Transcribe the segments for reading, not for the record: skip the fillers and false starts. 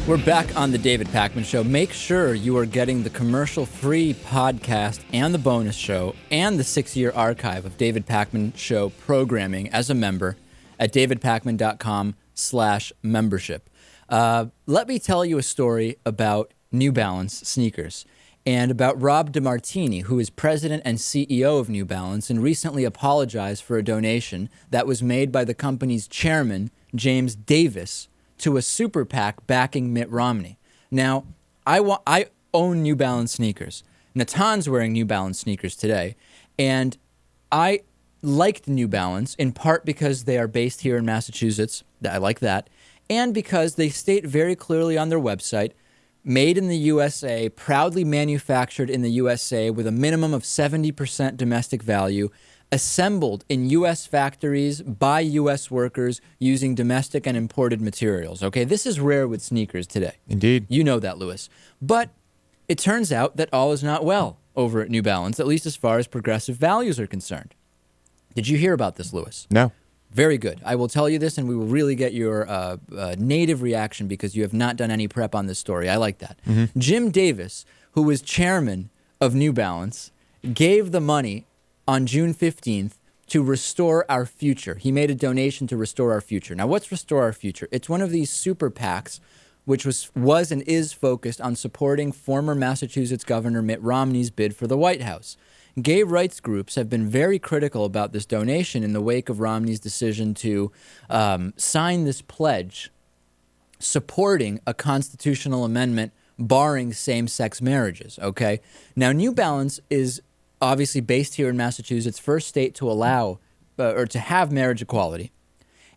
We're back on the David Pakman Show. Make sure you are getting the commercial-free podcast and the bonus show and the 6-year archive of David Pakman Show programming as a member at davidpakman.com/membership. Let me tell you a story about New Balance sneakers and about Rob DeMartini, who is president and CEO of New Balance and recently apologized for a donation that was made by the company's chairman, James Davis, to a super PAC backing Mitt Romney. Now, I own New Balance sneakers. Natan's wearing New Balance sneakers today, and I liked New Balance in part because they are based here in Massachusetts. I like that. And because they state very clearly on their website, made in the USA, proudly manufactured in the USA with a minimum of 70% domestic value, assembled in U.S. factories by U.S. workers using domestic and imported materials. Okay, this is rare with sneakers today. Indeed. You know that, Louis. But it turns out that all is not well over at New Balance, at least as far as progressive values are concerned. Did you hear about this, Louis? No. Very good. I will tell you this, and we will really get your native reaction because you have not done any prep on this story. I like that. Mm-hmm. Jim Davis, who was chairman of New Balance, gave the money on June 15th to Restore Our Future. He made a donation to Restore Our Future. Now, what's Restore Our Future? It's one of these super PACs which was and is focused on supporting former Massachusetts Governor Mitt Romney's bid for the White House. Gay rights groups have been very critical about this donation in the wake of Romney's decision to sign this pledge supporting a constitutional amendment barring same-sex marriages, okay? Now, New Balance is obviously based here in Massachusetts, first state to allow or to have marriage equality.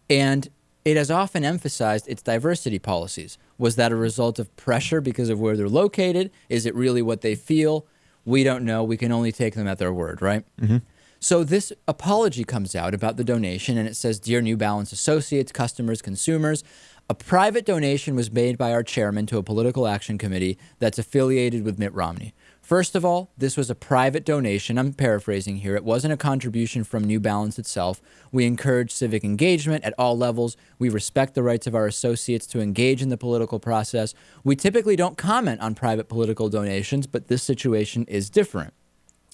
And it has often emphasized its diversity policies. Was that a result of pressure because of where they're located? Is it really what they feel? We don't know. We can only take them at their word, right? Mm-hmm. So this apology comes out about the donation, and it says, "Dear New Balance associates, customers, consumers, a private donation was made by our chairman to a political action committee that's affiliated with Mitt Romney. First of all, this was a private donation. I'm paraphrasing here. It wasn't a contribution from New Balance itself. We encourage civic engagement at all levels. We respect the rights of our associates to engage in the political process. We typically don't comment on private political donations, but this situation is different."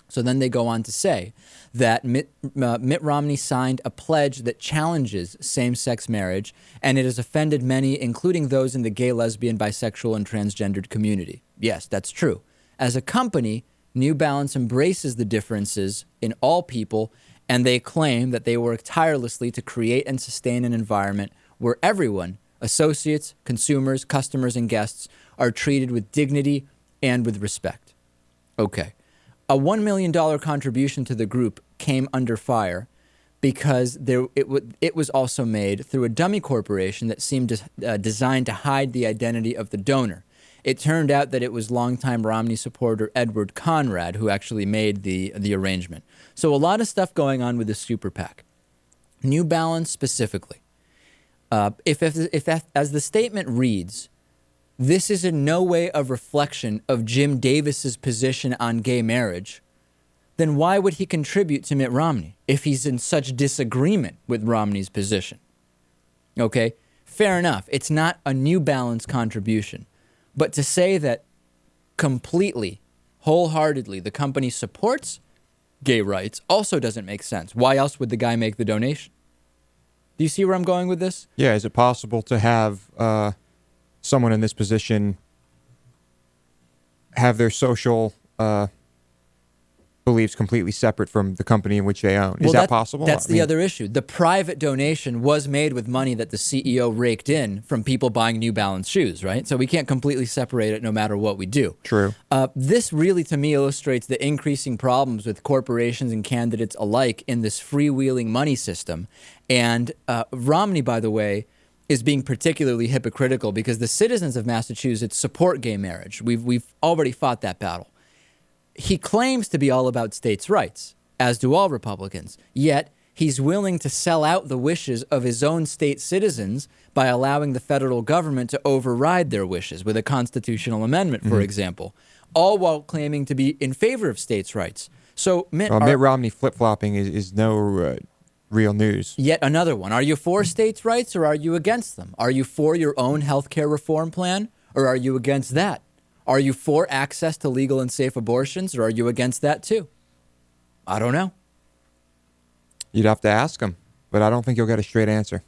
So then they go on to say that Mitt Romney signed a pledge that challenges same-sex marriage, and it has offended many, including those in the gay, lesbian, bisexual, and transgendered community. Yes, that's true. As a company, New Balance embraces the differences in all people, and they claim that they work tirelessly to create and sustain an environment where everyone, associates, consumers, customers, and guests, are treated with dignity and with respect. Okay. A $1 million contribution to the group came under fire because it was also made through a dummy corporation that seemed designed to hide the identity of the donor. It turned out that it was longtime Romney supporter Edward Conrad who actually made the arrangement. So a lot of stuff going on with the super PAC. New Balance specifically. If as the statement reads, this is in no way a reflection of Jim Davis's position on gay marriage, then why would he contribute to Mitt Romney if he's in such disagreement with Romney's position? Okay, fair enough. It's not a New Balance contribution. But to say that completely, wholeheartedly, the company supports gay rights also doesn't make sense. Why else would the guy make the donation? Do you see where I'm going with this? Yeah, is it possible to have someone in this position have their social beliefs completely separate from the company in which they own? Is that possible? That's the other issue. The private donation was made with money that the CEO raked in from people buying New Balance shoes, right? So we can't completely separate it no matter what we do. True. This really, to me, illustrates the increasing problems with corporations and candidates alike in this freewheeling money system. And Romney, by the way, is being particularly hypocritical because the citizens of Massachusetts support gay marriage. We've already fought that battle. He claims to be all about states' rights, as do all Republicans, yet he's willing to sell out the wishes of his own state citizens by allowing the federal government to override their wishes with a constitutional amendment, for example, all while claiming to be in favor of states' rights. So Mitt Romney flip-flopping is no real news. Yet another one. Are you for states' rights or are you against them? Are you for your own health care reform plan? or are you against that? Are you for access to legal and safe abortions, or are you against that too? I don't know. You'd have to ask them, but I don't think you'll get a straight answer.